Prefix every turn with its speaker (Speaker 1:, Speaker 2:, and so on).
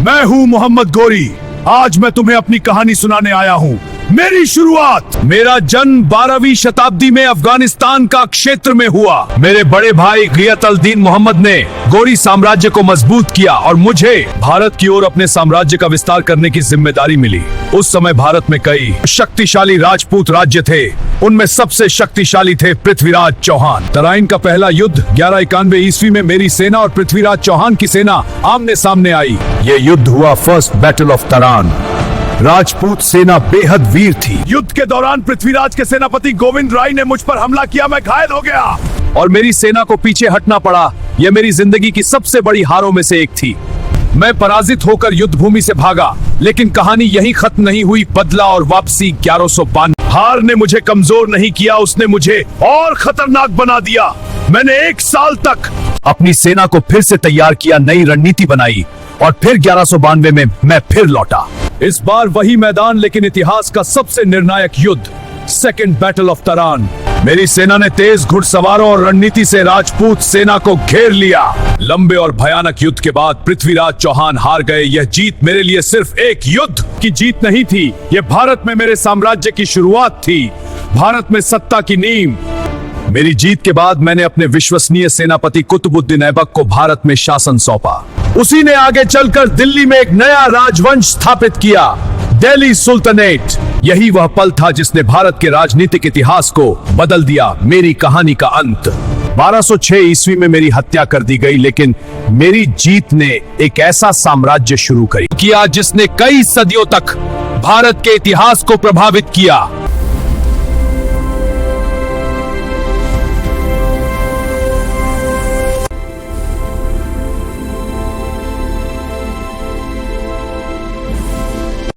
Speaker 1: मैं हूँ मोहम्मद गोरी। आज मैं तुम्हें अपनी कहानी सुनाने आया हूँ। मेरी शुरुआत, मेरा जन्म 12वीं शताब्दी में अफगानिस्तान का क्षेत्र में हुआ। मेरे बड़े भाई गियत अल दीन मोहम्मद ने गोरी साम्राज्य को मजबूत किया और मुझे भारत की ओर अपने साम्राज्य का विस्तार करने की जिम्मेदारी मिली। उस समय भारत में कई शक्तिशाली राजपूत राज्य थे। उनमें सबसे शक्तिशाली थे पृथ्वीराज चौहान। तराइन का पहला युद्ध 1191 ईस्वी में मेरी सेना और पृथ्वीराज चौहान की सेना आमने सामने आई। ये युद्ध हुआ फर्स्ट बैटल ऑफ तरान। राजपूत सेना बेहद वीर थी। युद्ध के दौरान पृथ्वीराज के सेनापति गोविंद राय ने मुझ पर हमला किया। मैं घायल हो गया और मेरी सेना को पीछे हटना पड़ा। यह मेरी जिंदगी की सबसे बड़ी हारों में से एक थी। मैं पराजित होकर युद्ध भूमि से भागा, लेकिन कहानी यहीं खत्म नहीं हुई। बदला और वापसी 1192। हार ने मुझे कमजोर नहीं किया, उसने मुझे और खतरनाक बना दिया। मैंने 1 साल तक अपनी सेना को फिर से तैयार किया, नई रणनीति बनाई और फिर 1192 में मैं फिर लौटा। इस बार वही मैदान, लेकिन इतिहास का सबसे निर्णायक युद्ध, सेकेंड बैटल ऑफ तरान। मेरी सेना ने तेज घुड़सवारों और रणनीति से राजपूत सेना को घेर लिया। लंबे और भयानक युद्ध के बाद पृथ्वीराज चौहान हार गए। यह जीत मेरे लिए सिर्फ एक युद्ध की जीत नहीं थी, यह भारत में मेरे साम्राज्य की शुरुआत थी, भारत में सत्ता की नींव। मेरी जीत के बाद मैंने अपने विश्वसनीय सेनापति कुतुबुद्दीन ऐबक को भारत में शासन सौंपा। उसी ने आगे चलकर दिल्ली में एक नया राजवंश स्थापित किया, दिल्ली सुल्तानेट। यही वह पल था जिसने भारत के राजनीतिक इतिहास को बदल दिया। मेरी कहानी का अंत 1206 ईस्वी में मेरी हत्या कर दी गई, लेकिन मेरी जीत ने एक ऐसा साम्राज्य शुरू किया जिसने कई सदियों तक भारत के इतिहास को प्रभावित किया।